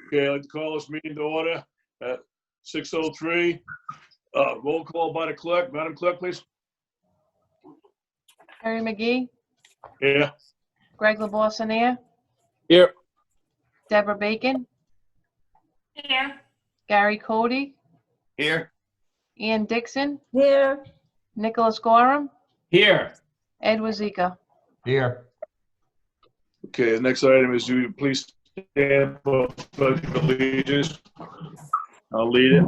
Okay, I'd like to call this meeting to order at 6:03. Roll call by the clerk. Madam Clerk, please. Harry McGee, Here. Greg LeBoissonniere, Here. Deborah Bacon, Here. Gary Cody, Here. Ian Dixon, Here. Nicholas Gorham, Here. Ed Wazika. Here. Okay, the next item is, do you please stand for the pledge of allegiance? I'll lead it.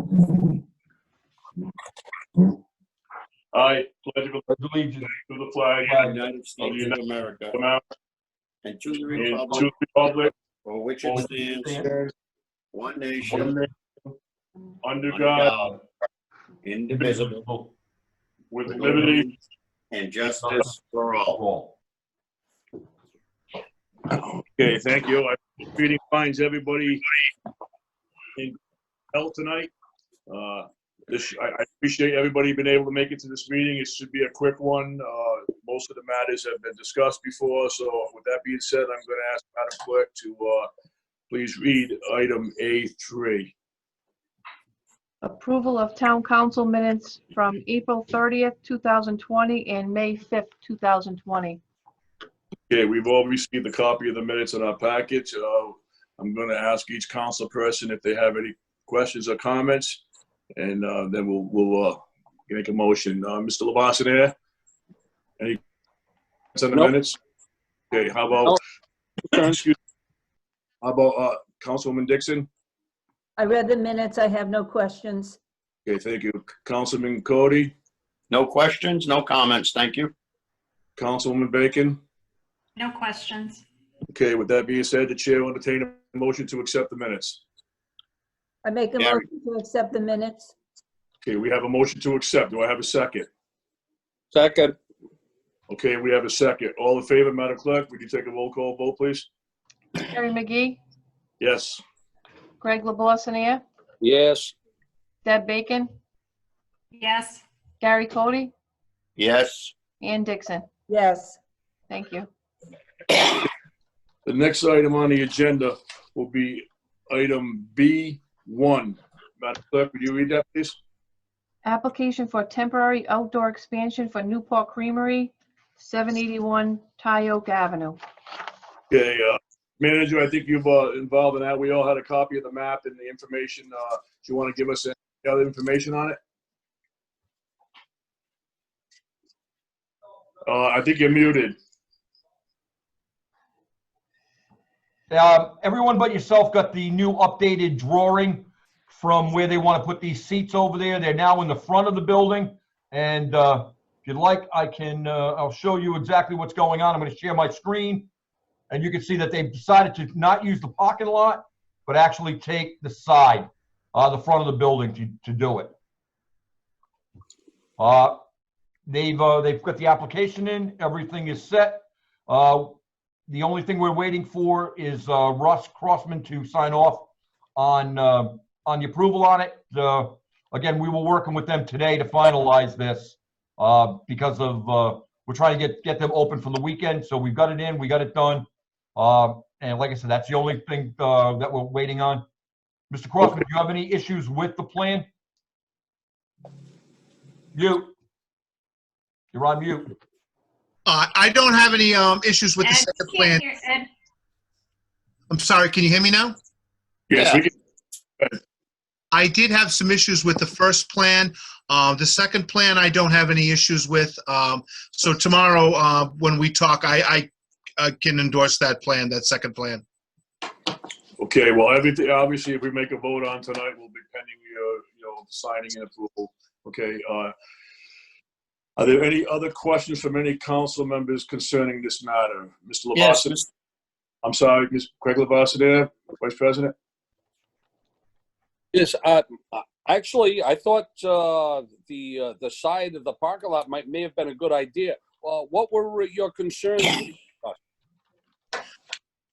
I pledge Allegiance to the flag The of United the States of United America States of America and to the and to republic the republic for which for it which stands, stands one one nation, nation, under under God, God, indivisible, with with liberty. liberty and justice for all. Okay, thank you. This meeting finds everybody in health tonight. I appreciate everybody being able to make it to this meeting. It should be a quick one. Most of the matters have been discussed before. So with that being said, I'm going to ask Madam Clerk to please read item A3. Approval of town council minutes from April 30th, 2020 and May 5th, 2020. Okay, we've all received a copy of the minutes in our package. I'm going to ask each council person if they have any questions or comments, and then we'll make a motion. Mr. LeBoissonniere, any comments on the minutes? Okay, how about Councilwoman Dixon? I read the minutes. I have no questions. Okay, thank you. Councilman Cody, No questions, no comments, thank you. Councilwoman Bacon. No questions. Okay, with that being said, the chair will entertain a motion to accept the minutes. I make a Gary. motion to accept the minutes. Okay, we have a motion to accept. Do I have a second? Second. Okay, we have a second. All in favor, Madam Clerk, would you take a roll call vote, please? Harry McGee, Yes. Greg LeBoissonniere, Yes. Deb Bacon, Yes. Gary Cody, Yes. Ian Dixon. Yes. Thank you. The next item on the agenda will be item B1. Madam Clerk, would you read that, please? Application for temporary outdoor expansion for Newport Creamery, 781 Tyoke Avenue. Okay, Manager, I think you've involved in that. We all had a copy of the map and the information. Do you want to give us any other information on it? I think you're muted. Everyone but yourself got the new updated drawing from where they want to put these seats over there. They're now in the front of the building. And if you'd like, I can, I'll show you exactly what's going on. I'm going to share my screen. And you can see that they've decided to not use the parking lot, but actually take the side, the front of the building to do it. They've got the application in. Everything is set. The only thing we're waiting for is Russ Crossman to sign off on the approval on it. Again, we were working with them today to finalize this because of we're trying to get them open for the weekend. So we've got it in, we got it done. And like I said, that's the only thing that we're waiting on. Mr. Crossman, do you have any issues with the plan? You're on mute. I don't have any issues with the Ed, second we plan. can't hear Ed. I'm sorry, can you hear me now? Yes, we can. I did have some issues with the first plan. The second plan, I don't have any issues with. So tomorrow, when we talk, I can endorse that plan, that second plan. Okay, well, everything, obviously, if we make a vote on tonight, we'll be pending signing and approval. Okay, are there any other questions from any council members concerning this matter? Mr. Yes, LeBoissonniere? I'm sorry, Ms. Craig LeBoissonniere, Vice President? Yes. Actually, I thought the side of the parking lot may have been a good idea. What were your concerns?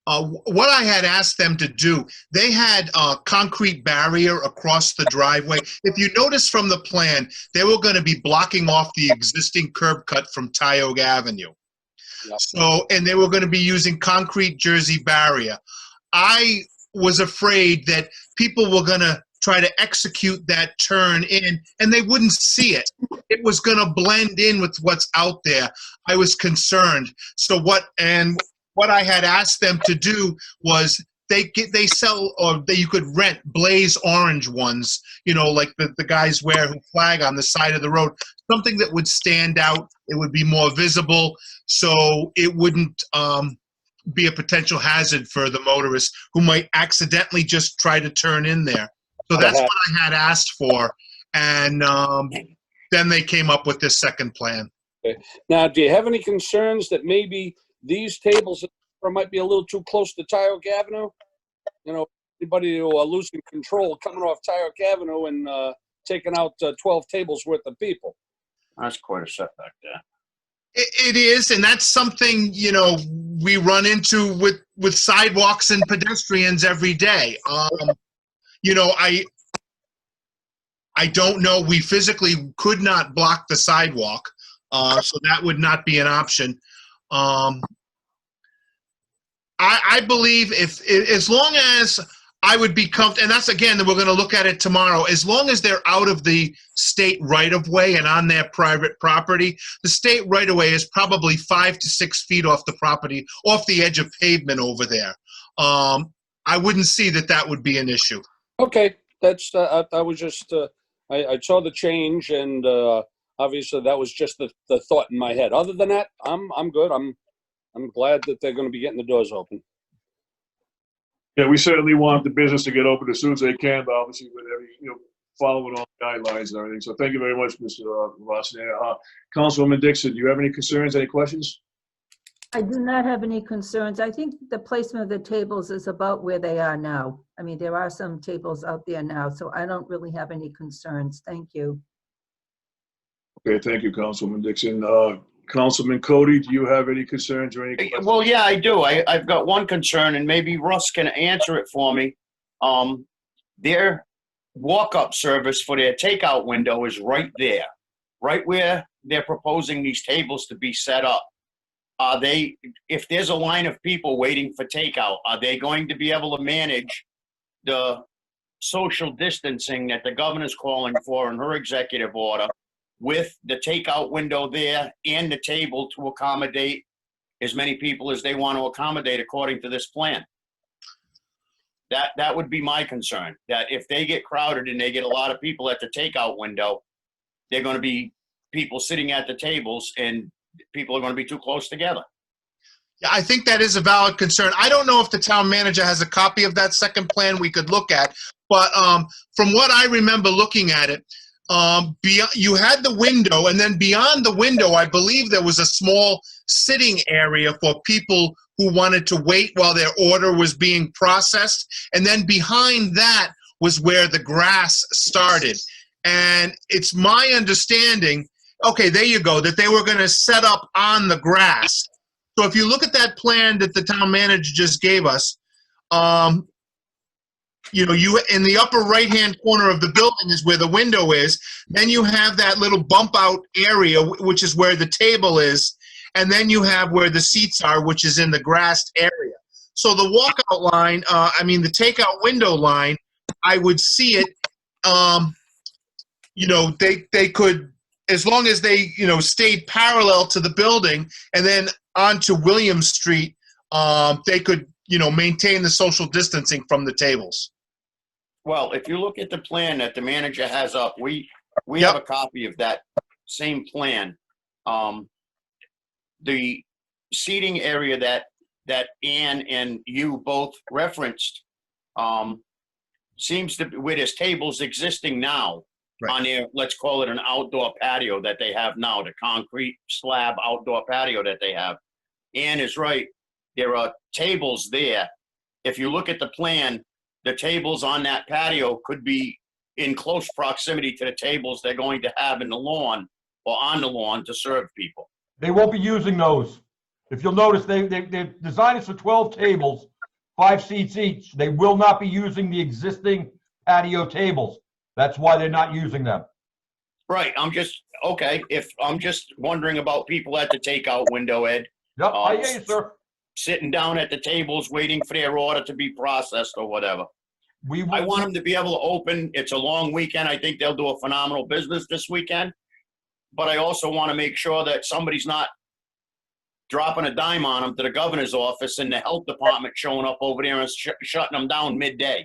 What I had asked them to do, they had a concrete barrier across the driveway. If you notice from the plan, they were going to be blocking off the existing curb cut from Tyoke Avenue. Yep. So, and they were going to be using concrete Jersey barrier. I was afraid that people were going to try to execute that turn in, and they wouldn't see it. It was going to blend in with what's out there. I was concerned. So what I had asked them to do was they sell, or you could rent blaze orange ones, like the guys wear who flag on the side of the road, something that would stand out. It would be more visible, so it wouldn't be a potential hazard for the motorists who might accidentally just try to turn in there. So that's what I had asked for, and then they came up with this second plan. Okay. Now, do you have any concerns that maybe these tables might be a little too close to Tyoke Avenue? Anybody who are losing control coming off Tyoke Avenue and taking out 12 tables worth of people. That's quite a setback there. It is, and that's something, we run into with sidewalks and pedestrians every day. I don't know. We physically could not block the sidewalk, so that would not be an option. I believe as long as I would be comfortable, and that's, again, we're going to look at it tomorrow, as long as they're out of the state right-of-way and on their private property. The state right-of-way is probably 5 to 6 feet off the property, off the edge of pavement over there. I wouldn't see that would be an issue. Okay, that's I was just I saw the change, and obviously that was just the thought in my head. Other than that, I'm good. I'm glad that they're going to be getting the doors open. Yeah, we certainly want the business to get open as soon as they can, but obviously with every, following all the guidelines and everything. So thank you very much, Mr. Ross. Councilwoman Dixon, do you have any concerns, any questions? I do not have any concerns. I think the placement of the tables is about where they are now. I mean, there are some tables out there now, so I don't really have any concerns. Thank you. Okay, thank you, Councilwoman Dixon. Councilman Cody, do you have any concerns or any questions? Well, yeah, I do. I've got one concern, and maybe Russ can answer it for me. Their walk-up service for their takeout window is right there, right where they're proposing these tables to be set up. If there's a line of people waiting for takeout, are they going to be able to manage the social distancing that the governor's calling for in her executive order with the takeout window there and the table to accommodate as many people as they want to accommodate according to this plan? That would be my concern, that if they get crowded and they get a lot of people at the takeout window, they're going to be people sitting at the tables and people are going to be too close together. Yeah, I think that is a valid concern. I don't know if the town manager has a copy of that second plan we could look at, but from what I remember looking at it, you had the window, and then beyond the window, I believe there was a small sitting area for people who wanted to wait while their order was being processed. And then behind that was where the grass started. And it's my understanding, okay, there you go, that they were going to set up on the grass. So if you look at that plan that the town manager just gave us, you in the upper right-hand corner of the building is where the window is. Then you have that little bump out area, which is where the table is. And then you have where the seats are, which is in the grassed area. So the walkout line, the takeout window line, I would see it, they could, as long as they, stayed parallel to the building and then onto William Street, they could, maintain the social distancing from the tables. Well, if you look at the plan that the manager has up, we Yep. have a copy of that same plan. The seating area that Ann and you both referenced seems to be where there's tables existing now on their, let's call it an outdoor patio that they have now, the concrete slab outdoor patio that they have. Ann is right. There are tables there. If you look at the plan, the tables on that patio could be in close proximity to the tables they're going to have in the lawn or on the lawn to serve people. They won't be using those. If you'll notice, they designed it for 12 tables, 5 seats each. They will not be using the existing patio tables. That's why they're not using them. Right. I'm just wondering about people at the takeout window, Ed. Yep, I hear you, sir. sitting down at the tables waiting for their order to be processed or whatever. We I will, want them to be able to open. It's a long weekend. I think they'll do a phenomenal business this weekend. But I also want to make sure that somebody's not dropping a dime on them to the governor's office and the health department showing up over there and shutting them down midday.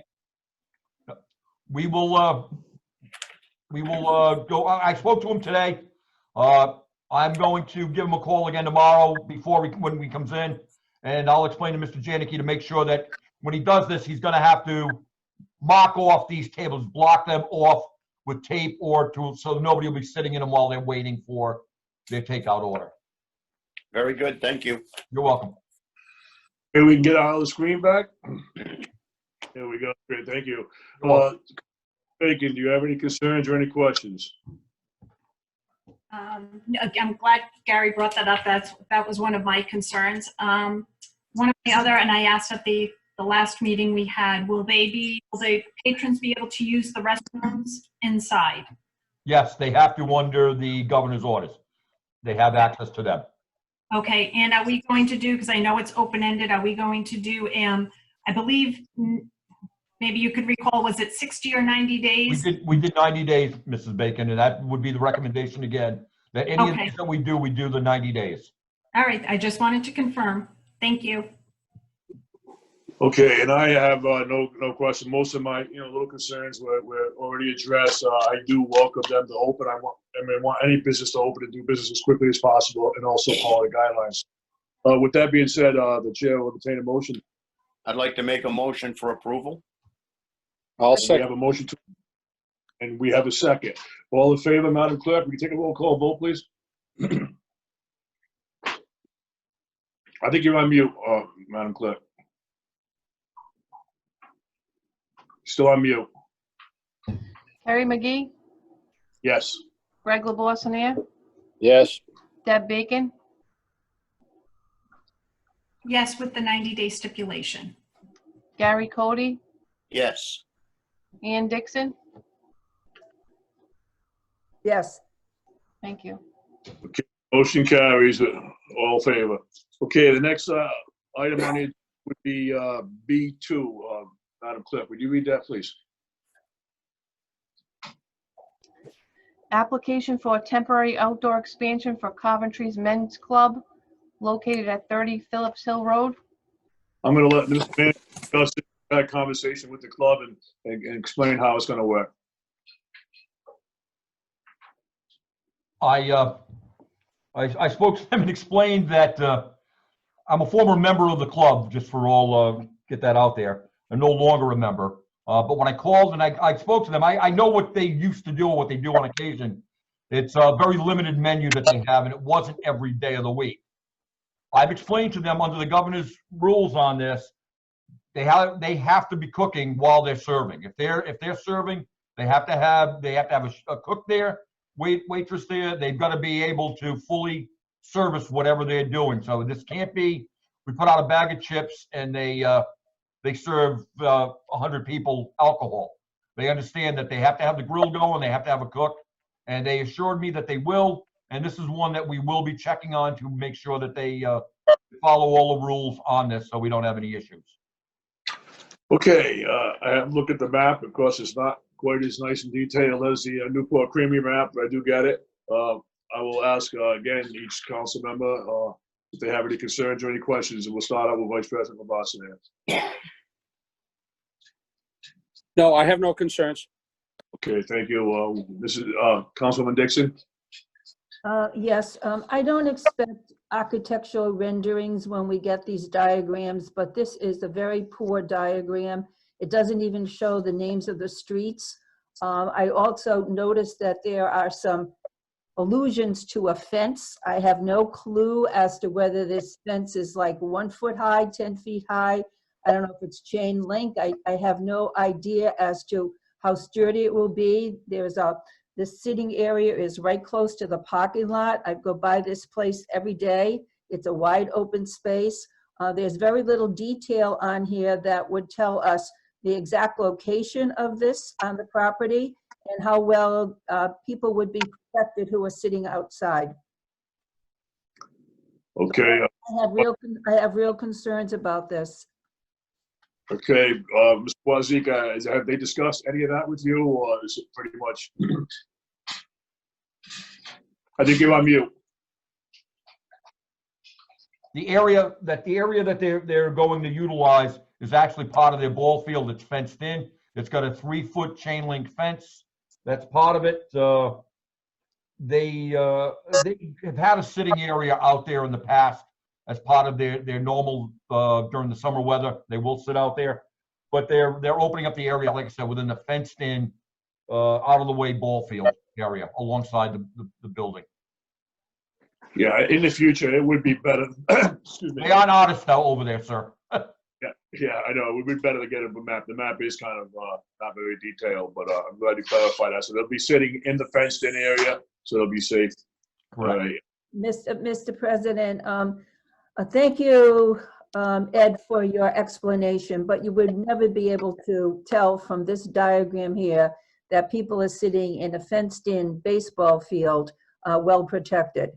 we will go, I spoke to him today. I'm going to give him a call again tomorrow when he comes in. And I'll explain to Mr. Janicki to make sure that when he does this, he's gonna have to mark off these tables, block them off with tape so nobody will be sitting in them while they're waiting for their takeout order. Very good. Thank you. You're welcome. Okay, we can get our other screen back. There we go. Great, thank you. Bacon, do you have any concerns or any questions? I'm glad Gary brought that up. That was one of my concerns. One of the other, and I asked at the last meeting we had, will the patrons be able to use the restrooms inside? Yes, they have to under the governor's orders. They have access to them. Okay, and are we going to do, because I know it's open-ended, are we going to do, I believe, maybe you could recall, was it 60 or 90 days? We did 90 days, Mrs. Bacon, and that would be the recommendation again, that any of these that we do the 90 days. All right, I just wanted to confirm. Thank you. Okay, and I have no question. Most of my little concerns were already addressed. I do welcome them to open. I want any business to open and do business as quickly as possible, and also follow the guidelines. With that being said, the chair will entertain a motion. I'd like to make a motion for approval. I'll We second. have a motion and we have a second. All in favor, Madam Clerk? We can take a roll call vote, please. I think you're on mute, Madam Clerk. Still on mute. Terry McGee, Yes. Greg LeBoissonier, Yes. Deb Bacon, Yes, with the 90-day stipulation. Gary Cody, Yes. Ann Dixon. Yes. Thank you. Motion carries. All in favor. Okay, the next item on it would be B2. Madam Clerk, would you read that, please? Application for a temporary outdoor expansion for Coventry's Men's Club located at 30 Phillips Hill Road. I'm going to let Mr. Mann discuss that conversation with the club and explain how it's going to work. I spoke to them and explained that I'm a former member of the club, just for all, get that out there. I'm no longer a member. But when I called and I spoke to them, I know what they used to do or what they do on occasion. It's a very limited menu that they have, and it wasn't every day of the week. I've explained to them under the governor's rules on this, they have to be cooking while they're serving. If they're serving, they have to have a cook there, waitress there. They've got to be able to fully service whatever they're doing. So this can't be, we put out a bag of chips and they serve 100 people alcohol. They understand that they have to have the grill going, they have to have a cook, and they assured me that they will. And this is one that we will be checking on to make sure that they follow all the rules on this so we don't have any issues. Okay, I have looked at the map. Of course, it's not quite as nice and detailed as the Newport Creamery map, but I do get it. I will ask again each council member if they have any concerns or any questions, and we'll start out with Vice President LeBoissonier. No, I have no concerns. Okay, thank you. Councilwoman Dixon? Yes, I don't expect architectural renderings when we get these diagrams, but this is a very poor diagram. It doesn't even show the names of the streets. I also noticed that there are some allusions to a fence. I have no clue as to whether this fence is like 1 foot high, 10 feet high. I don't know if it's chain link. I have no idea as to how sturdy it will be. This sitting area is right close to the parking lot. I go by this place every day. It's a wide open space. There's very little detail on here that would tell us the exact location of this on the property and how well people would be protected who are sitting outside. Okay, I have real concerns about this. okay, Mr. Wazika, have they discussed any of that with you, or is it pretty much? I think you're on mute. The area that they're going to utilize is actually part of their ball field. It's fenced in. It's got a 3-foot chain link fence. That's part of it. They have had a sitting area out there in the past as part of their normal during the summer weather. They will sit out there, but they're opening up the area, like I said, within the fenced in, out of the way ball field area alongside the building. Yeah, in the future, it would be better. Excuse me. They aren't artists though over there, sir. Yeah, I know. It would be better to get a map. The map is kind of not very detailed, but I'm glad you clarified that. So they'll be sitting in the fenced-in area, so they'll be safe. Correct. Mr. President, thank you, Ed, for your explanation, but you would never be able to tell from this diagram here that people are sitting in a fenced-in baseball field, well protected.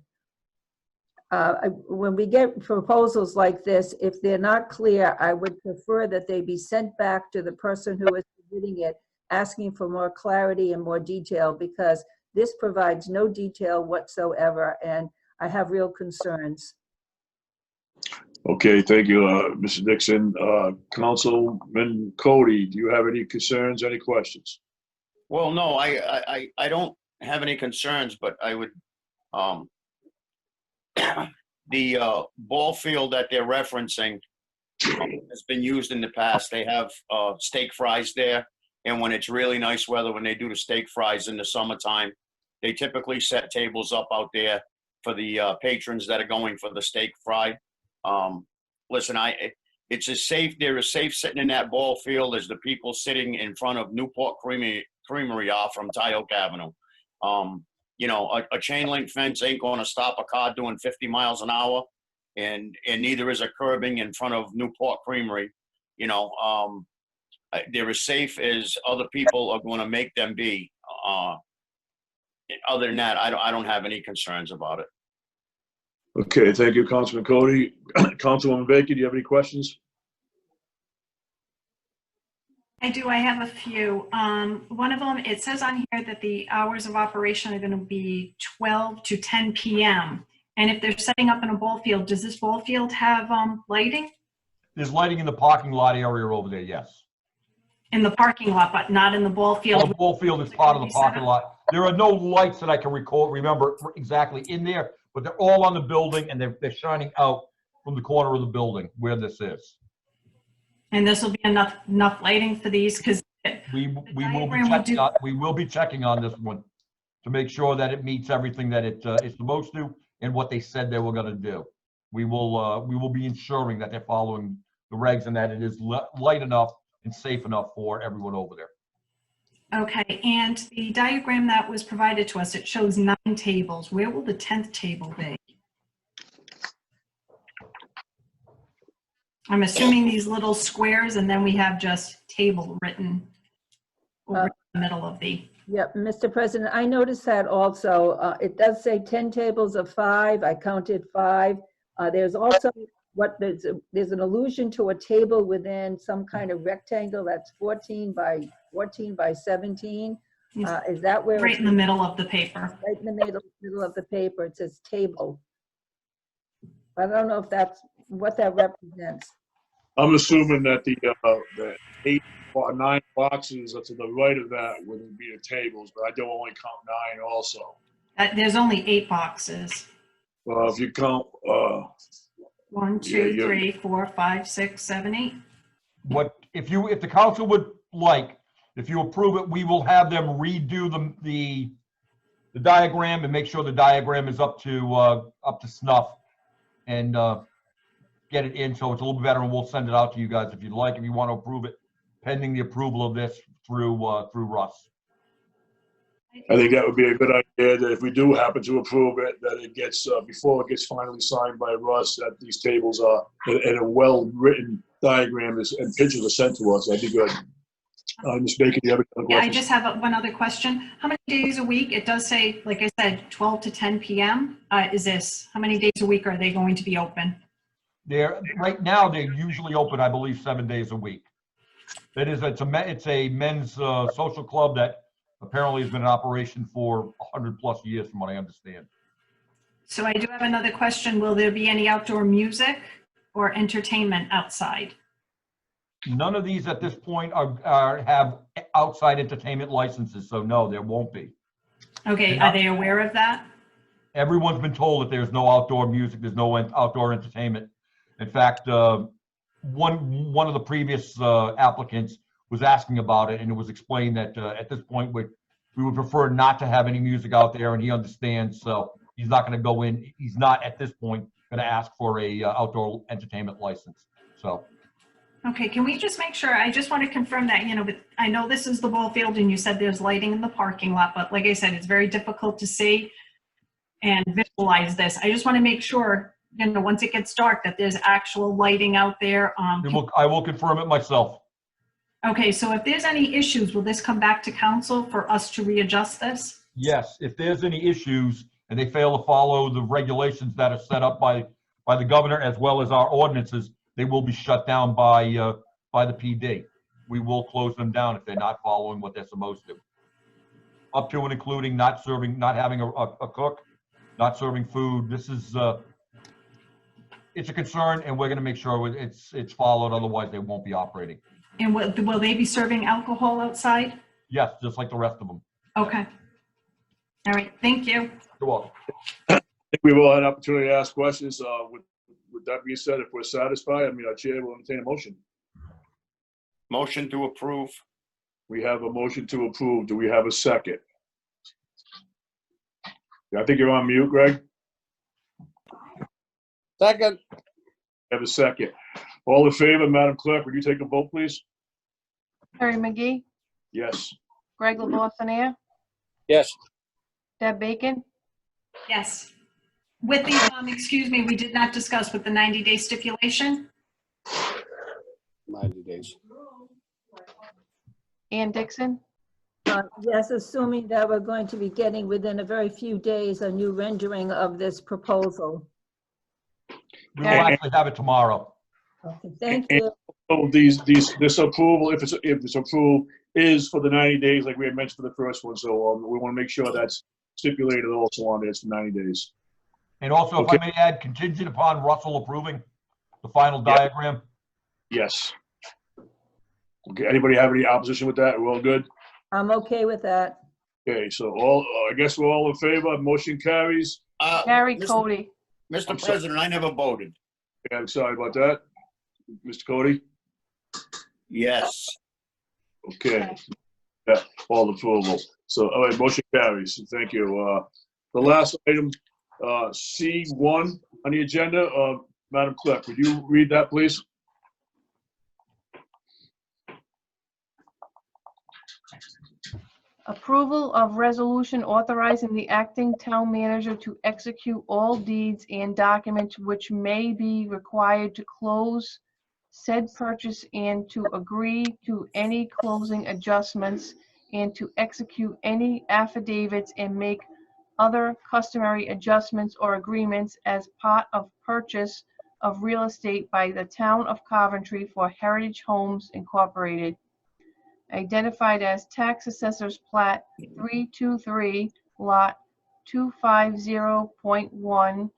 When we get proposals like this, if they're not clear, I would prefer that they be sent back to the person who is submitting it, asking for more clarity and more detail, because this provides no detail whatsoever, and I have real concerns. Okay, thank you, Mr. Dixon. Councilman Cody, do you have any concerns, any questions? Well, no, I don't have any concerns, but I would, the ball field that they're referencing has been used in the past. They have steak fries there, and when it's really nice weather, when they do the steak fries in the summertime, they typically set tables up out there for the patrons that are going for the steak fry. Listen, it's as safe, they're as safe sitting in that ball field as the people sitting in front of Newport Creamery are from Tyoke Avenue. You know, a chain link fence ain't going to stop a car doing 50 miles an hour, and neither is a curbing in front of Newport Creamery. You know, they're as safe as other people are going to make them be. Other than that, I don't have any concerns about it. Okay, thank you, Councilman Cody. Councilwoman Baker, do you have any questions? I do. I have a few. One of them, it says on here that the hours of operation are going to be 12 to 10 p.m. And if they're setting up in a ball field, does this ball field have lighting? There's lighting in the parking lot area over there, yes. In the parking lot, but not in the ball field? The ball field is part of the parking lot. There are no lights that I can remember exactly in there, but they're all on the building, and they're shining out from the corner of the building where this is. And this will be enough lighting for these, because we will be checking on this one to make sure that it meets everything that it's supposed to and what they said they were going to do. We will be ensuring that they're following the regs and that it is light enough and safe enough for everyone over there. Okay, and the diagram that was provided to us, it shows 9 tables. Where will the 10th table be? I'm assuming these little squares, and then we have just table written over the middle of the... Yep, Mr. President, I noticed that also. It does say 10 tables of 5. I counted 5. There's also there's an allusion to a table within some kind of rectangle that's 14 by 17. Is that where? Right in the middle of the paper. Right in the middle of the paper, it says table. I don't know if that's what that represents. I'm assuming that the 8 or 9 boxes to the right of that would be the tables, but I don't only count 9 also. There's only 8 boxes. Well, if you count 1, 2, 3, 4, 5, 6, 7, 8. If the council would like, if you approve it, we will have them redo the diagram and make sure the diagram is up to snuff, and get it in so it's a little bit better, and we'll send it out to you guys if you'd like, if you want to approve it, pending the approval of this through Russ. I think that would be a good idea, that if we do happen to approve it, that it gets, before it gets finally signed by Russ, that these tables are, and a well-written diagram and pictures are sent to us. That'd be good. Ms. Bacon, do you have any other Yeah, I questions? just have one other question. How many days a week? It does say, like I said, 12 to 10 p.m. Is this, how many days a week are they going to be open? Right now, they're usually open, I believe, 7 days a week. It's a men's social club that apparently has been in operation for 100+ years, from what I understand. So I do have another question. Will there be any outdoor music or entertainment outside? None of these at this point have outside entertainment licenses, so no, there won't be. Okay, are they aware of that? Everyone's been told that there's no outdoor music, there's no outdoor entertainment. In fact, one of the previous applicants was asking about it, and it was explained that at this point we would prefer not to have any music out there, and he understands, so he's not going to go in. He's not at this point going to ask for a outdoor entertainment license. So. Okay, can we just make sure, I just want to confirm that, but I know this is the ball field and you said there's lighting in the parking lot, but like I said, it's very difficult to see and visualize this. I just want to make sure, once it gets dark, that there's actual lighting out there. I will confirm it myself. Okay, so if there's any issues, will this come back to council for us to readjust this? Yes, if there's any issues and they fail to follow the regulations that are set up by the governor as well as our ordinances, they will be shut down by the PD. We will close them down if they're not following what they're supposed to. Up to and including not having a cook, not serving food. This is, it's a concern, and we're gonna make sure it's followed, otherwise they won't be operating. And will they be serving alcohol outside? Yes, just like the rest of them. Okay. All right, thank you. You're welcome. I think we've all had an opportunity to ask questions. With that being said, if we're satisfied, our chair will entertain a motion. Motion to approve. We have a motion to approve. Do we have a second? I think you're on mute, Greg. Second. Have a second. All in favor, Madam Clerk, would you take a vote, please? Terry McGee, Yes. Greg LaBoissonere, Yes. Deb Bacon, Yes. With the, excuse me, we did not discuss with the 90-day stipulation. 90 days. Ann Dixon, Yes, assuming that we're going to be getting within a very few days a new rendering of this proposal. We will actually have it tomorrow. Okay, thank you. So this approval, if this approval is for the 90 days, like we had mentioned for the first one, so we want to make sure that's stipulated also on there, it's for 90 days. And also, Okay. if I may add, contingent upon Russell approving the final diagram. Yes. Okay, anybody have any opposition with that? We're all good? I'm okay with that. Okay, so I guess we're all in favor. Motion carries. Gary Mr. Cody, Mr. I'm sorry. President, I never voted. Yeah, I'm sorry about that. Mr. Cody? Yes. Okay. Yeah, all approval. So, all right, motion carries. Thank you. The last item, C1 on the agenda, Madam Clerk, would you read that, please? approval of resolution authorizing the acting town manager to execute all deeds and documents which may be required to close said purchase and to agree to any closing adjustments and to execute any affidavits and make other customary adjustments or agreements as part of purchase of real estate by the town of Coventry for Heritage Homes Incorporated, identified as Tax Assessor's Plat 323, Lot 250.1,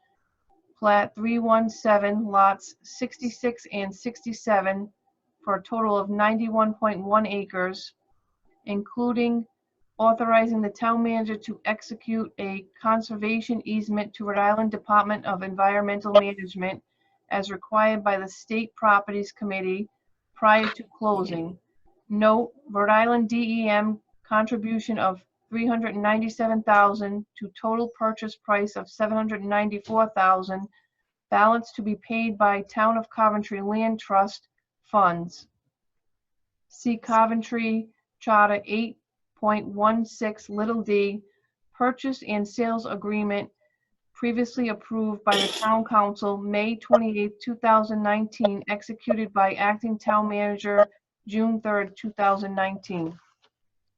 Plat 317, Lots 66 and 67, for a total of 91.1 acres, including authorizing the town manager to execute a conservation easement to Rhode Island Department of Environmental Management as required by the State Properties Committee prior to closing. Note, Rhode Island DEM contribution of $397,000 to total purchase price of $794,000, balance to be paid by Town of Coventry Land Trust funds. See Coventry Charter 8.16 little d, purchase and sales agreement previously approved by the Town Council, May 28, 2019, executed by Acting Town Manager June 3rd, 2019.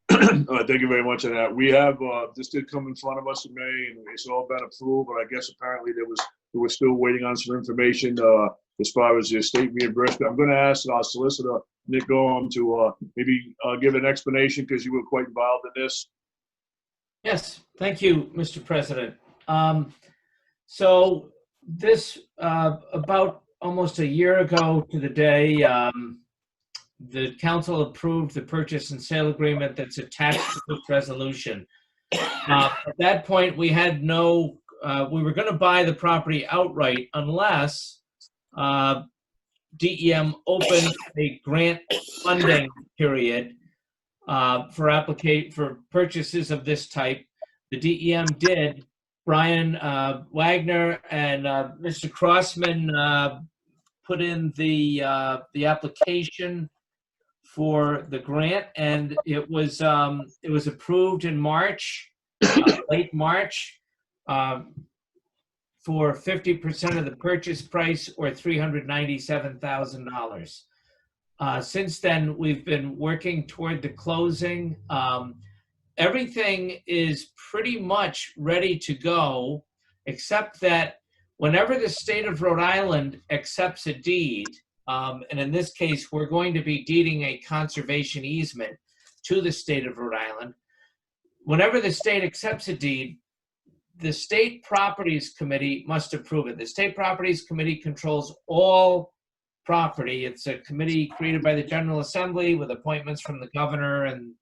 Thank you very much on that. We have, this did come in front of us in May, and it's all been approved, but I guess apparently we were still waiting on some information as far as the estate reimbursement. I'm going to ask our solicitor, Nick Gorham, to maybe give an explanation, because you were quite involved in this. Yes, thank you, Mr. President. So this, about almost a year ago to the day, the council approved the purchase and sale agreement that's attached to this resolution. At that point, we had no, we were going to buy the property outright unless DEM opened a grant funding period for purchases of this type. The DEM did. Brian Wagner and Mr. Crossman put in the application for the grant, and it was approved in March, late March, for 50% of the purchase price, or $397,000. Since then, we've been working toward the closing. Everything is pretty much ready to go, except that whenever the state of Rhode Island accepts a deed, and in this case, we're going to be deeding a conservation easement to the state of Rhode Island. Whenever the state accepts a deed, the State Properties Committee must approve it. The State Properties Committee controls all property. It's a committee created by the General Assembly with appointments from the governor and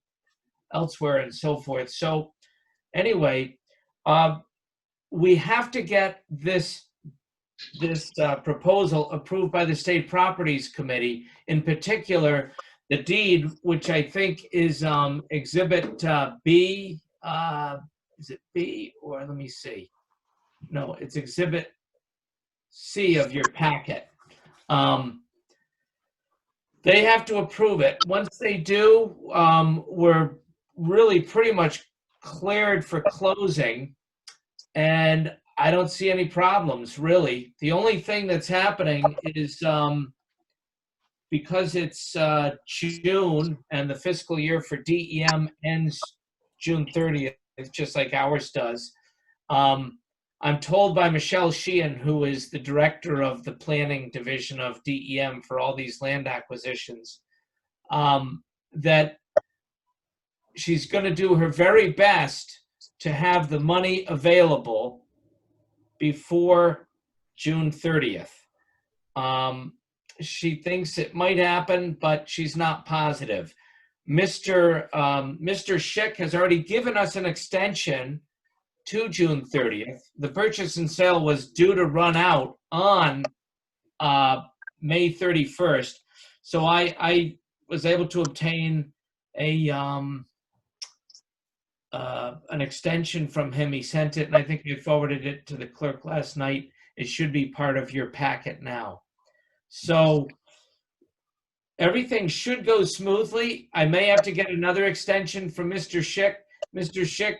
elsewhere and so forth. So anyway, we have to get this proposal approved by the State Properties Committee, in particular, the deed, which I think is Exhibit B. Is it B, or let me see. No, it's Exhibit C of your packet. They have to approve it. Once they do, we're really pretty much cleared for closing, and I don't see any problems, really. The only thing that's happening is because it's June and the fiscal year for DEM ends June 30th, just like ours does. I'm told by Michelle Sheehan, who is the director of the planning division of DEM for all these land acquisitions, that she's going to do her very best to have the money available before June 30th. She thinks it might happen, but she's not positive. Mr. Schick has already given us an extension to June 30th. The purchase and sale was due to run out on May 31st. So I was able to obtain an extension from him. He sent it, and I think I forwarded it to the clerk last night. It should be part of your packet now. So everything should go smoothly. I may have to get another extension from Mr. Schick. Mr. Schick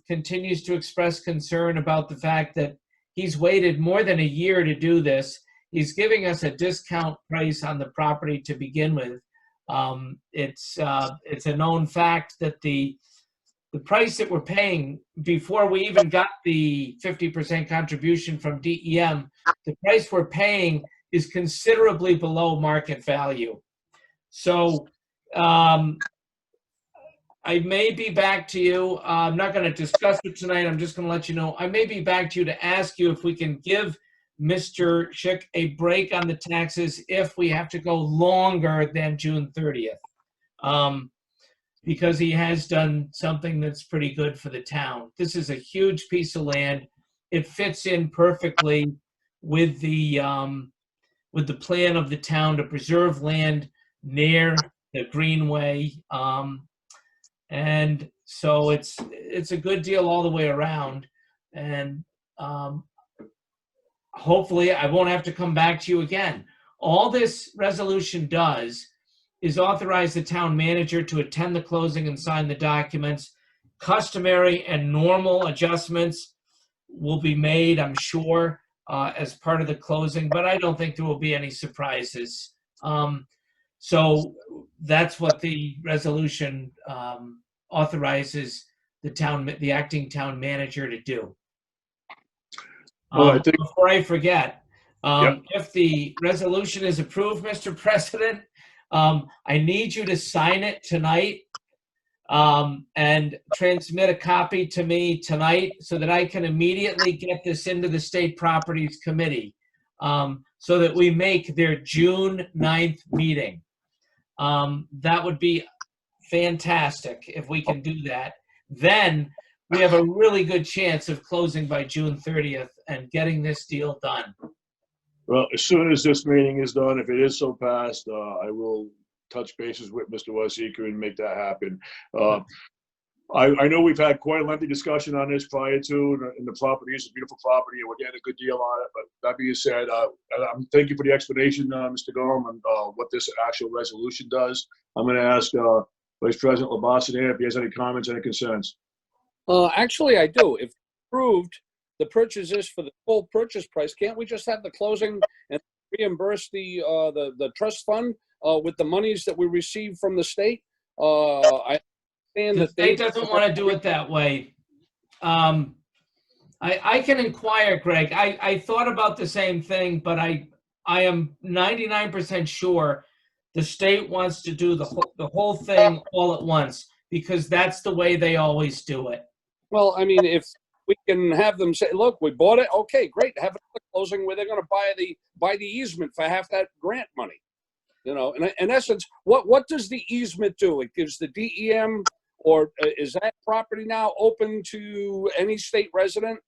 continues to express concern about the fact that he's waited more than a year to do this. He's giving us a discount price on the property to begin with. It's a known fact that the price that we're paying before we even got the 50% contribution from DEM, the price we're paying is considerably below market value. So I may be back to you. I'm not going to discuss it tonight. I'm just going to let you know. I may be back to you to ask you if we can give Mr. Schick a break on the taxes if we have to go longer than June 30th. Because he has done something that's pretty good for the town. This is a huge piece of land. It fits in perfectly with the plan of the town to preserve land near the greenway. And so it's a good deal all the way around. And hopefully I won't have to come back to you again. All this resolution does is authorize the town manager to attend the closing and sign the documents. Customary and normal adjustments will be made, I'm sure, as part of the closing, but I don't think there will be any surprises. So that's what the resolution authorizes the acting town manager to do. Well, I think- Before I forget, Yep. if the resolution is approved, Mr. President, I need you to sign it tonight and transmit a copy to me tonight so that I can immediately get this into the State Properties Committee so that we make their June 9th meeting. That would be fantastic if we can do that. Then we have a really good chance of closing by June 30th and getting this deal done. Well, as soon as this meeting is done, if it is so passed, I will touch bases with Mr. Wazika and make that happen. I know we've had quite a lengthy discussion on this prior to, and the property is a beautiful property, and we're getting a good deal on it. But that being said, thank you for the explanation, Mr. Gorham, on what this actual resolution does. I'm going to ask Vice President Labassiniere if he has any comments, any concerns. Actually, I do. If approved, the purchase is for the full purchase price. Can't we just have the closing and reimburse the trust fund with the monies that we receive from the state? I understand The that they state doesn't want to do it that way. I can inquire, Greg. I thought about the same thing, but I am 99% sure the state wants to do the whole thing all at once because that's the way they always do it. Well, I mean, if we can have them say, "Look, we bought it. Okay, great. Have another closing where they're going to buy the easement for half that grant money." You know, in essence, what does the easement do? It gives the DEM, or is that property now open to any state resident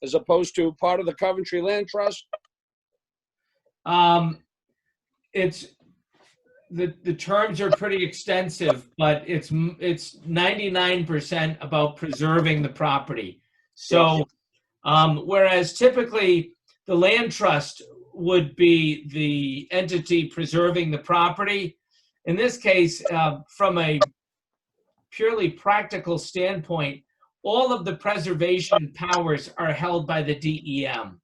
as opposed to part of the Coventry Land Trust? It's the terms are pretty extensive, but it's 99% about preserving the property. So, whereas typically the land trust would be the entity preserving the property, in this case, from a purely practical standpoint, all of the preservation powers are held by the DEM.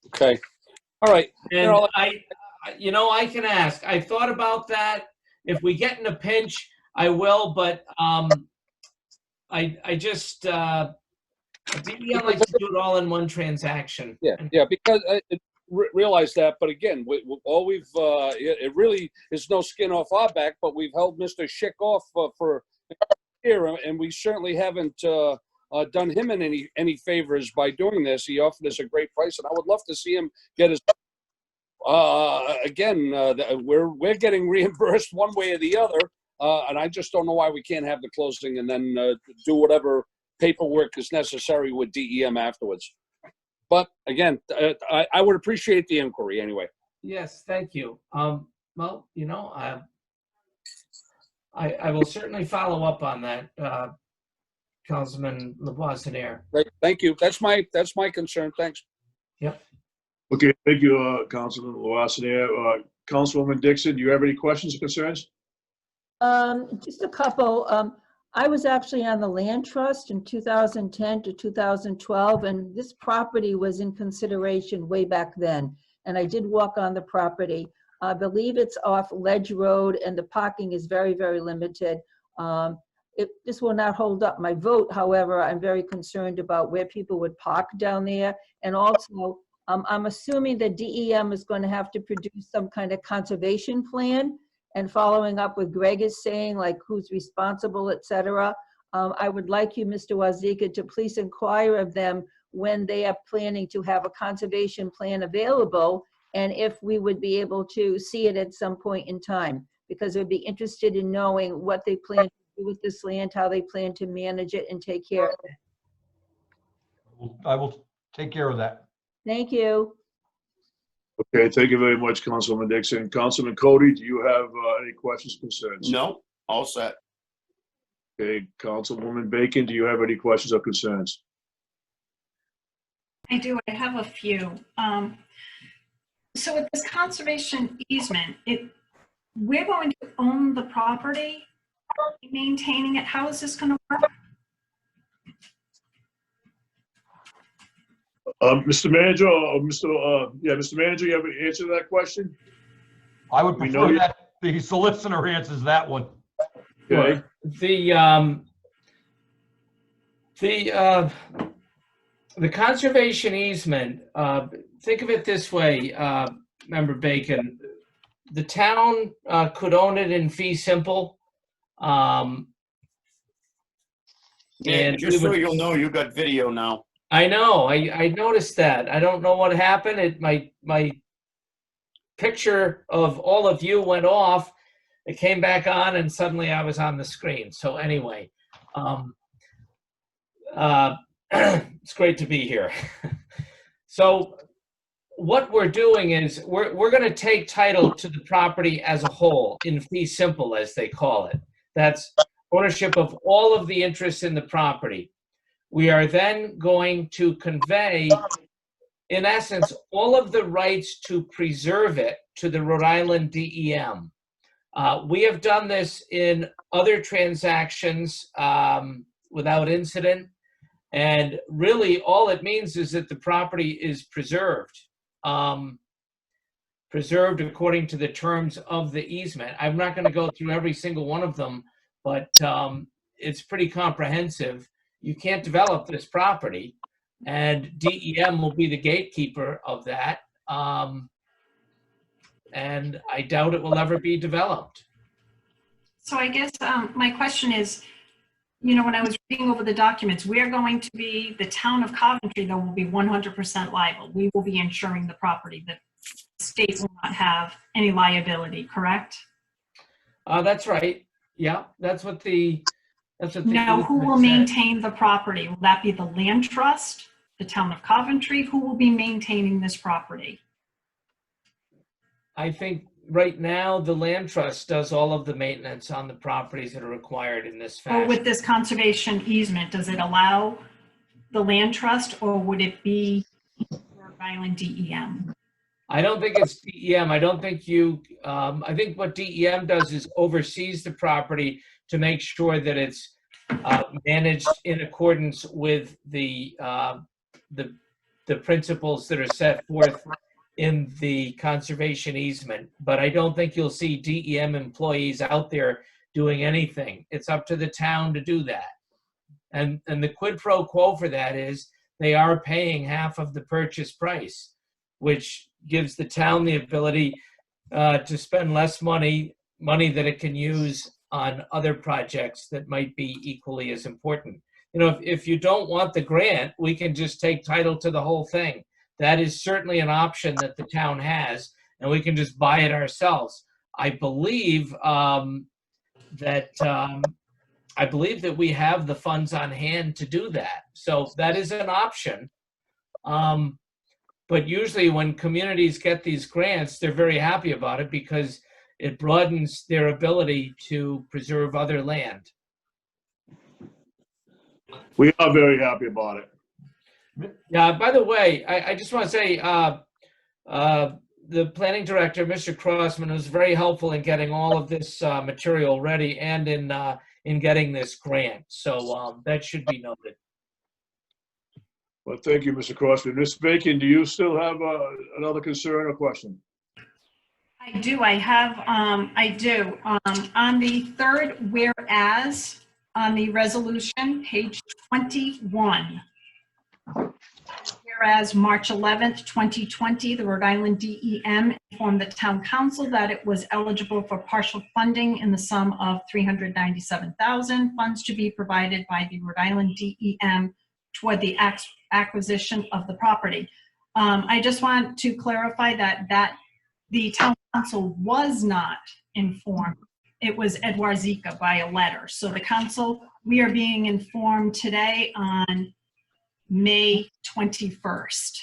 Okay. All right. And I can ask. I thought about that. If we get in a pinch, I will. But I just DEM likes to do it all in one transaction. Yeah, because I realize that. But again, it really is no skin off our back. But we've held Mr. Schick off for a year, and we certainly haven't done him any favors by doing this. He offered us a great price, and I would love to see him get his. We're getting reimbursed one way or the other, and I just don't know why we can't have the closing and then do whatever paperwork is necessary with DEM afterwards. But again, I would appreciate the inquiry anyway. Yes, thank you. Well, I will certainly follow up on that, Councilman Laboissoniere. Right. Thank you. That's my concern. Thanks. Yep. Okay, thank you, Councilman Labassiniere. Councilwoman Dixon, do you have any questions or concerns? Just a couple. I was actually on the land trust in 2010 to 2012, and this property was in consideration way back then. And I did walk on the property. I believe it's off Ledge Road, and the parking is very, very limited. This will not hold up my vote. However, I'm very concerned about where people would park down there. And also, I'm assuming that DEM is going to have to produce some kind of conservation plan. And following up with Greg is saying, like, who's responsible, et cetera. I would like you, Mr. Wazika, to please inquire of them when they are planning to have a conservation plan available, and if we would be able to see it at some point in time, because we'd be interested in knowing what they plan to do with this land, how they plan to manage it and take care of it. I will take care of that. Thank you. Okay, thank you very much, Councilwoman Dixon. Councilman Cody, do you have any questions or concerns? No, all set. Okay, Councilwoman Bacon, do you have any questions or concerns? I do. I have a few. So with this conservation easement, we're going to own the property, maintaining it. How is this going to work? Mr. Manager, or Mr. Manager, you have an answer to that question? I would We know prefer you- that the solicitor answers that one. Okay. The conservation easement, think of it this way, Member Bacon. The town could own it in fee simple. Yeah, And just we so would- you'll know, you got video now. I know, I noticed that. I don't know what happened. My picture of all of you went off. It came back on and suddenly I was on the screen. So anyway, it's great to be here. So what we're doing is we're going to take title to the property as a whole in fee simple, as they call it. That's ownership of all of the interests in the property. We are then going to convey, in essence, all of the rights to preserve it to the Rhode Island DEM. We have done this in other transactions without incident. And really, all it means is that the property is preserved. Preserved according to the terms of the easement. I'm not going to go through every single one of them, but it's pretty comprehensive. You can't develop this property, and DEM will be the gatekeeper of that. And I doubt it will ever be developed. So I guess my question is, you know, when I was reading over the documents, we're going to be, the town of Coventry, though, will be 100% liable. We will be insuring the property. The state will not have any liability, correct? That's right. Yeah, that's what the Now, who will easement said. maintain the property? Will that be the land trust, the town of Coventry? Who will be maintaining this property? I think right now the land trust does all of the maintenance on the properties that are required in this Or fashion. with this conservation easement, does it allow the land trust, or would it be Rhode Island DEM? I don't think it's DEM. I don't think you, I think what DEM does is oversees the property to make sure that it's managed in accordance with the principles that are set forth in the conservation easement. But I don't think you'll see DEM employees out there doing anything. It's up to the town to do that. And the quid pro quo for that is they are paying half of the purchase price, which gives the town the ability to spend less money that it can use on other projects that might be equally as important. You know, if you don't want the grant, we can just take title to the whole thing. That is certainly an option that the town has, and we can just buy it ourselves. I believe that we have the funds on hand to do that. So that is an option. But usually when communities get these grants, they're very happy about it because it broadens their ability to preserve other land. We are very happy about it. Yeah, by the way, I just want to say the planning director, Mr. Crossman, was very helpful in getting all of this material ready and in getting this grant. So that should be noted. Well, thank you, Mr. Crossman. Ms. Bacon, do you still have another concern or question? I do. I do. On the third whereas, on the resolution, page 21. Whereas March 11th, 2020, the Rhode Island DEM informed the town council that it was eligible for partial funding in the sum of $397,000, funds to be provided by the Rhode Island DEM toward the acquisition of the property. I just want to clarify that the town council was not informed. It was Edward Zika by a letter. So the council, we are being informed today on May 21st.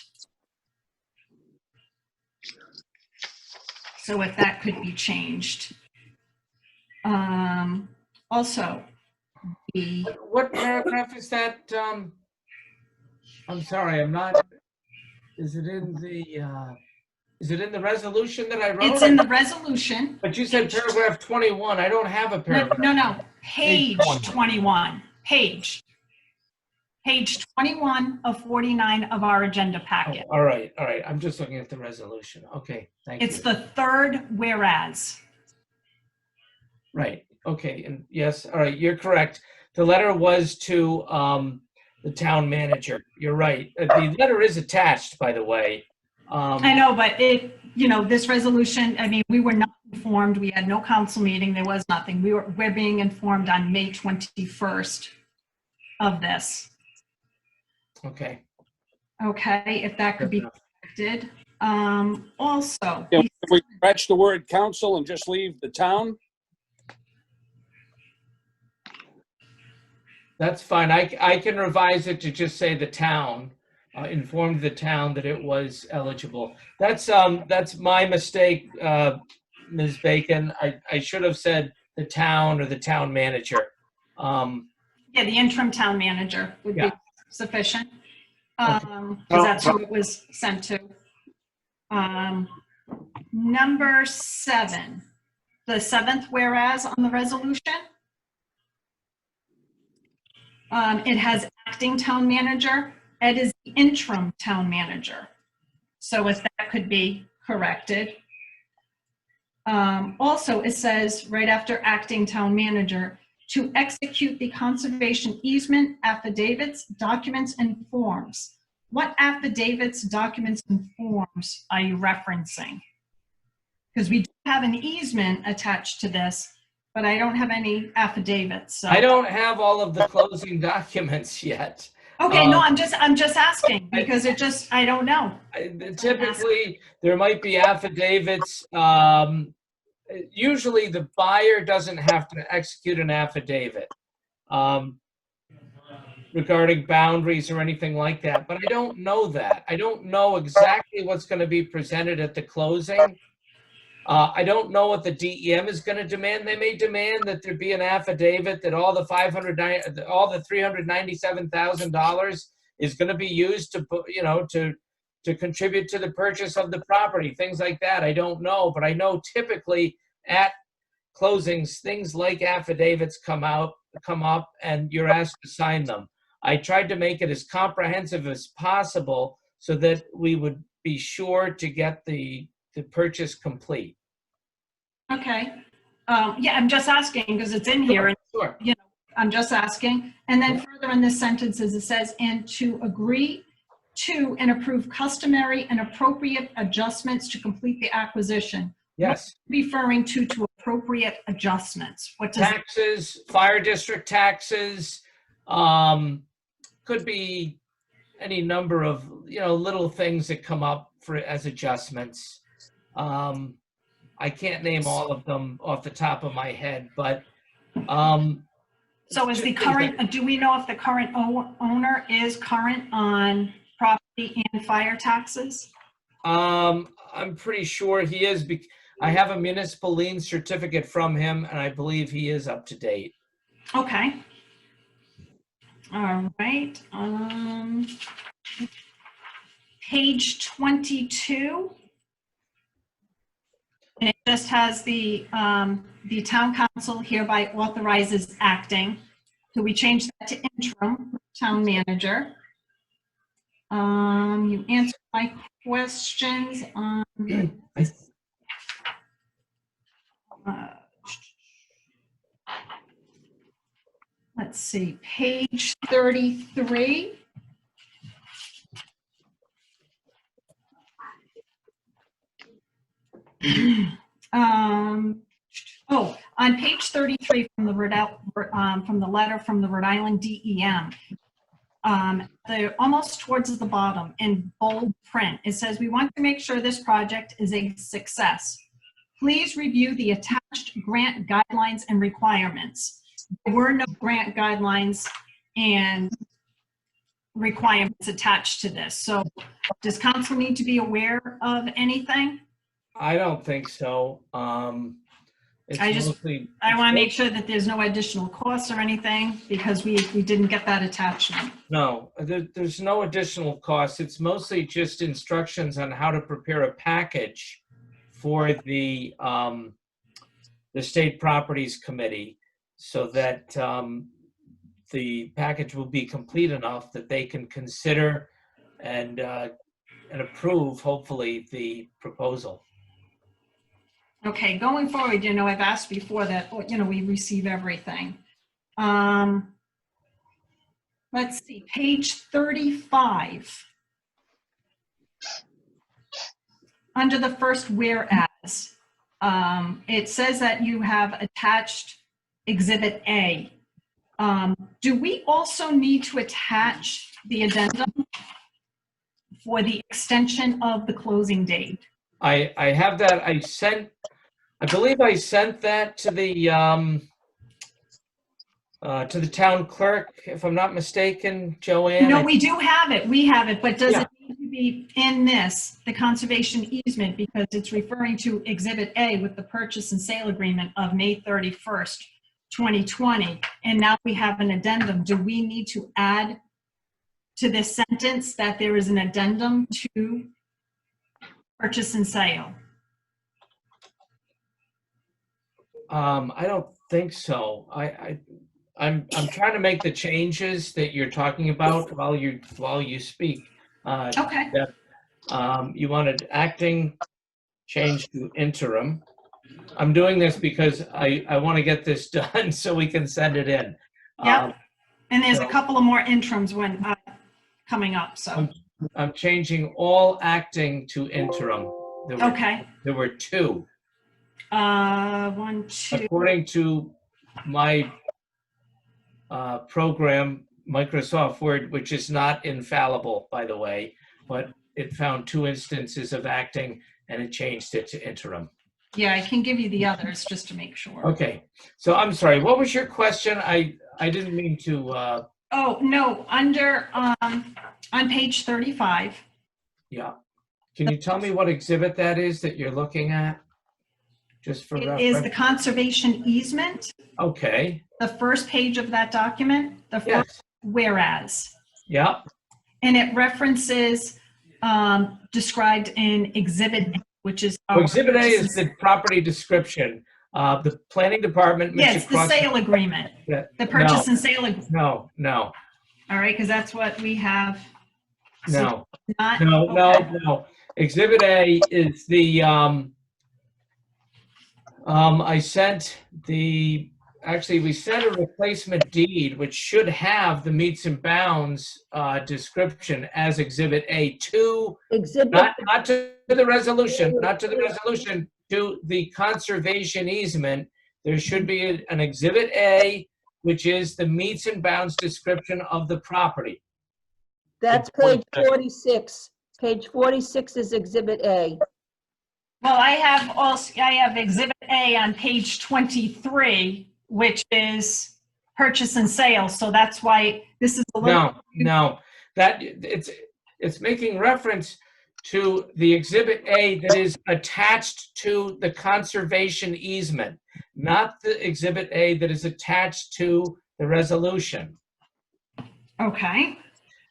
So if that could be changed. Also, What paragraph is that? I'm sorry, I'm not. Is it in the resolution that I wrote? it's in the resolution. But you said paragraph 21. I don't have a paragraph. No, page 21. Page. Page 21 of 49 of our agenda Oh, packet. all right, all right. I'm just looking at the resolution. Okay, thank you. It's the third whereas. Right, okay, and yes, all right, you're correct. The letter was to the town manager. You're right. The letter is attached, by the way. I know, but this resolution, I mean, we were not informed. We had no council meeting. There was nothing. We're being informed on May 21st of this. Okay. Okay, if that could be corrected. Also, Can we scratch the word council and just leave the town? That's fine. I can revise it to just say the town, informed the town that it was eligible. That's my mistake, Ms. Bacon. I should have said the town or the town manager. yeah, the interim town manager would be Yeah. sufficient. Okay. Because that's who it was sent to. Number 7, the 7th whereas on the resolution. It has acting town manager. Ed is the interim town manager. So if that could be corrected. Also, it says right after acting town manager, to execute the conservation easement, affidavits, documents, and forms. What affidavits, documents, and forms are you referencing? Because we do have an easement attached to this, but I don't have any affidavits. So. I don't have all of the closing documents yet. Okay, no, I'm just asking because I don't know. Typically, there might be affidavits. Usually, the buyer doesn't have to execute an affidavit regarding boundaries or anything like that. But I don't know that. I don't know exactly what's going to be presented at the closing. I don't know what the DEM is going to demand. They may demand that there be an affidavit that all the $397,000 is going to be used to contribute to the purchase of the property, things like that. I don't know, but I know typically at closings, things like affidavits come up, and you're asked to sign them. I tried to make it as comprehensive as possible so that we would be sure to get the purchase complete. Okay. Yeah, I'm just asking because it's in here. And, Sure. I'm just asking. And then further in this sentence, it says, and to agree to and approve customary and appropriate adjustments to complete the acquisition. Yes. Referring to appropriate adjustments. What does Taxes, fire district taxes, could be any number of little things that come up as adjustments. I can't name all of them off the top of my head, but so is the current? Do we know if the current owner is current on property and fire taxes? I'm pretty sure he is. I have a municipal lien certificate from him, and I believe he is up to date. Okay. All right. Page 22. And it just has the town council hereby authorizes acting. So we change that to interim town manager. You answered my questions on let's see, page 33. On page 33 from the letter from the Rhode Island DEM, they're almost towards the bottom in bold print. It says, we want to make sure this project is a success. Please review the attached grant guidelines and requirements. There were no grant guidelines and requirements attached to this. So does council need to be aware of anything? I don't think so. I want to make sure that there's no additional costs or anything because we didn't get that attachment. No, there's no additional cost. It's mostly just instructions on how to prepare a package for the State Properties Committee so that the package will be complete enough that they can consider and approve, hopefully, the proposal. Okay, going forward, I've asked before that, we receive everything. Let's see, page 35. Under the first whereas, it says that you have attached Exhibit A. Do we also need to attach the addendum for the extension of the closing date? I have that. I believe I sent that to the town clerk, if I'm not mistaken, Joanne. No, we do have it. We have it, but does Yeah. it need to be in this, the conservation easement, because it's referring to Exhibit A with the purchase and sale agreement of May 31st, 2020, and now we have an addendum. Do we need to add to this sentence that there is an addendum to purchase and sale? I don't think so. I'm trying to make the changes that you're talking about while you speak. Okay. You wanted acting change to interim. I'm doing this because I want to get this done so we can send it in. Yep. And there's so- a couple of more interims coming up, so. I'm changing all acting to interim. Okay. There were two. 1, 2. According to my program, Microsoft Word, which is not infallible, by the way, but it found 2 instances of acting and it changed it to interim. Yeah, I can give you the others just to make sure. Okay, so I'm sorry, what was your question? I didn't mean to, Oh, no, under, on page 35. yeah. Can you tell me what exhibit that is that you're looking at? Just for It reference. is the conservation easement, Okay, the first page of that document, the first yes, whereas. yeah, And it references described in Exhibit A, which is. so exhibit A is the property description. The planning department. Mr. Yes, the Cross- sale agreement, Yeah, the purchase and sale. All No, right, because that's what we have. no. Not. No. Okay. Exhibit A is the, I sent actually, we sent a replacement deed, which should have the meets and bounds description as Exhibit A to, Exhibit, not to the resolution, to the conservation easement. There should be an Exhibit A, which is the meets and bounds description of the property. that's page 46. Page 46 is Exhibit A. Well, I have Exhibit A on page 23, which is purchase and sale. So that's why this is a little. No, that it's making reference to the Exhibit A that is attached to the conservation easement, not the Exhibit A that is attached to the resolution. Okay.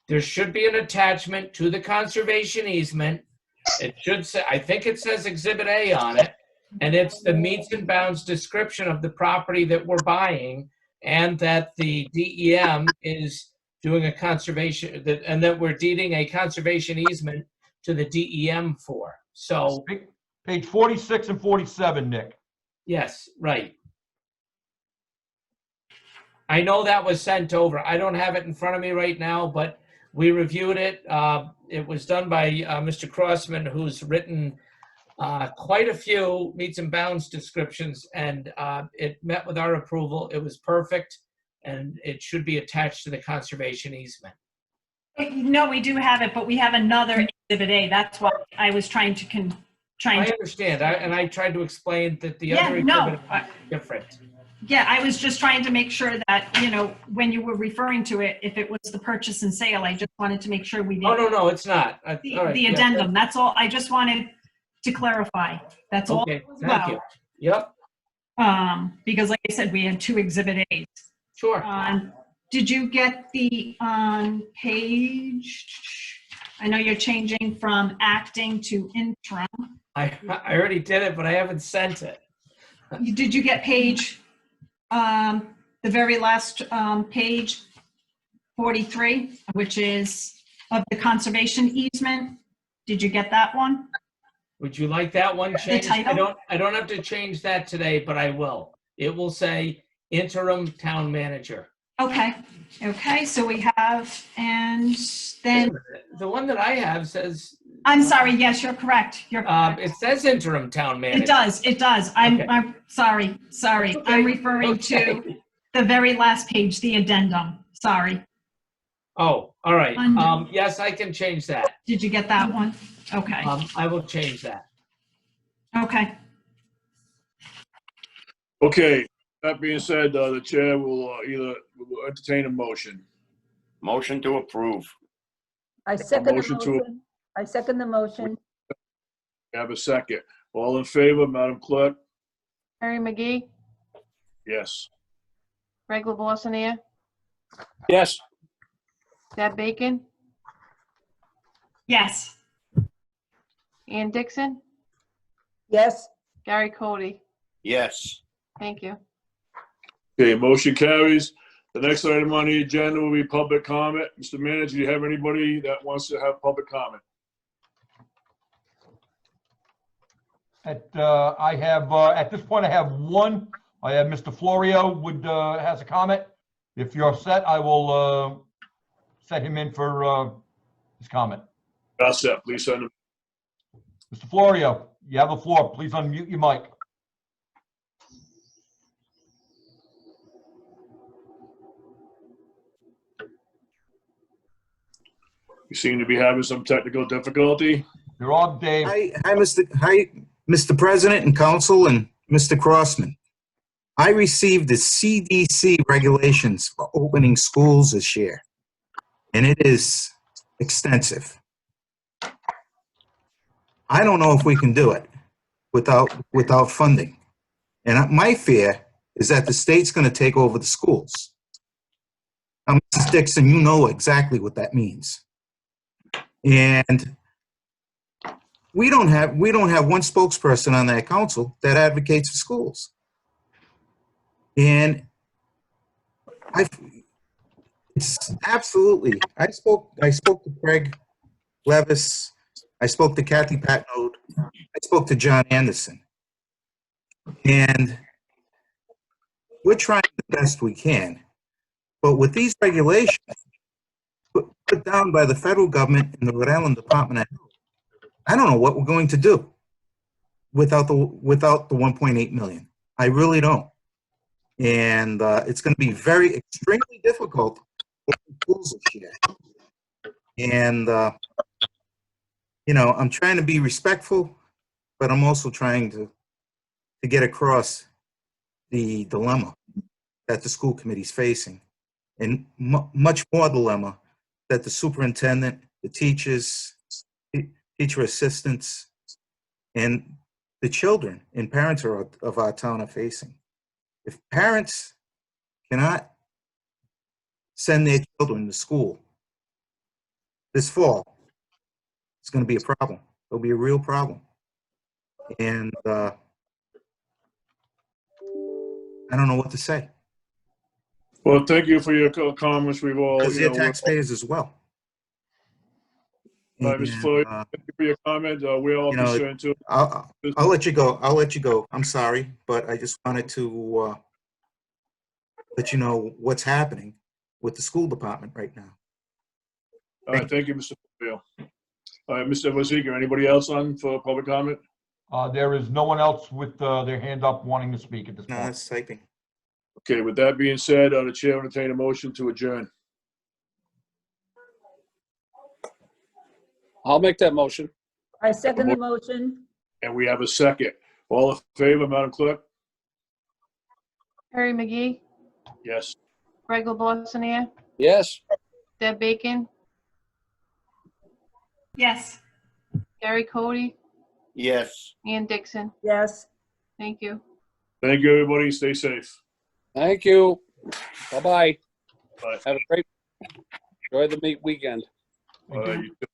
There should be an attachment to the conservation easement. It should say, I think it says Exhibit A on it, and it's the meets and bounds description of the property that we're buying, and that the DEM is doing a conservation, and that we're deeding a conservation easement to the DEM for. So, Page 46 and 47, Nick. yes, right. I know that was sent over. I don't have it in front of me right now, but we reviewed it. It was done by Mr. Crossman, who's written quite a few meets and bounds descriptions, and it met with our approval. It was perfect, and it should be attached to the conservation easement. No, we do have it, but we have another Exhibit A. That's why I was trying to I understand, and I tried to explain that the other exhibit is different. Yeah, I was just trying to make sure that, when you were referring to it, if it was the purchase and sale, I just wanted to make sure we didn't. Oh, no, it's not. All right, The yeah, addendum, that's all. I just wanted to clarify. That's all. Okay, it was thank you. about. Yep, Because like I said, we had 2 Exhibit A's. sure. Did you get the page? I know you're changing from acting to interim. I already did it, but I haven't sent it. Did you get page the very last page, 43, which is of the conservation easement. Did you get that one? Would you like that one changed? title? I don't have to change that today, but I will. It will say interim town manager. Okay, okay, so we have, and then, The one that I have says, I'm sorry, yes, you're correct. You're correct. it says interim town manager. It does. Okay. I'm sorry. Okay, I'm referring to okay. the very last page, the addendum. Sorry. Oh, all right. Under- Yes, I can change that. Did you get that one? Okay, I will change that. okay. Okay, that being said, the chair will will entertain a motion. Motion to approve. I second the motion to- motion. I second the motion. Have a second. All in favor, Madam Clerk? Harry McGee, Yes. Greg LaBoissonnette, Yes. Deb Bacon, Yes, Ann Dixon, Yes, Gary Cody. Yes. Thank you. Okay, motion carries. The next item on the agenda will be public comment. Mr. Manager, do you have anybody that wants to have public comment? I have, at this point, I have one. I have Mr. Florio has a comment. If you're set, I will set him in for his comment. That's it. Please send him. Mr. Florio, you have the floor. Please unmute your mic. You seem to be having some technical difficulty. You're on, Dave. Hi, Mr. President and Council and Mr. Crossman. I received the CDC regulations for opening schools this year, and it is extensive. I don't know if we can do it without funding. And my fear is that the state's going to take over the schools. Now, Mrs. Dixon, you know exactly what that means. And we don't have one spokesperson on that council that advocates for schools. And it's absolutely, I spoke to Craig Levis, I spoke to Kathy Patnode, I spoke to John Anderson. And we're trying the best we can. But with these regulations put down by the federal government and the Rhode Island Department of Health, I don't know what we're going to do without the 1.8 million. I really don't. And it's going to be extremely difficult for schools this year. And, I'm trying to be respectful, but I'm also trying to get across the dilemma that the school committee's facing. And much more dilemma that the superintendent, the teachers, teacher assistants, and the children and parents of our town are facing. If parents cannot send their children to school this fall, it's going to be a problem. It'll be a real problem. And I don't know what to say. Well, thank you for your comments. We've all, Because they're taxpayers as well. Mr. Floyd, thank you for your comment. We're all concerned too. I'll let you go. I'll let you go. I'm sorry, but I just wanted to let you know what's happening with the school department right now. All right, thank you, Mr. Floyd. All right, Mr. Vazika, anybody else on for public comment? There is no one else with their hand up wanting to speak at this No, point. that's typing. Okay, with that being said, the chair will entertain a motion to adjourn. I'll make that motion. I second the motion. And we have a second. All in favor, Madam Clerk? Harry McGee, Yes. Greg LaBoissonnette, Yes. Deb Bacon, yes. Gary Cody, Yes. Ann Dixon. Yes. Thank you. Thank you, everybody. Stay safe. Thank you. Bye-bye. Bye. Have a great, enjoy the weekend. You too.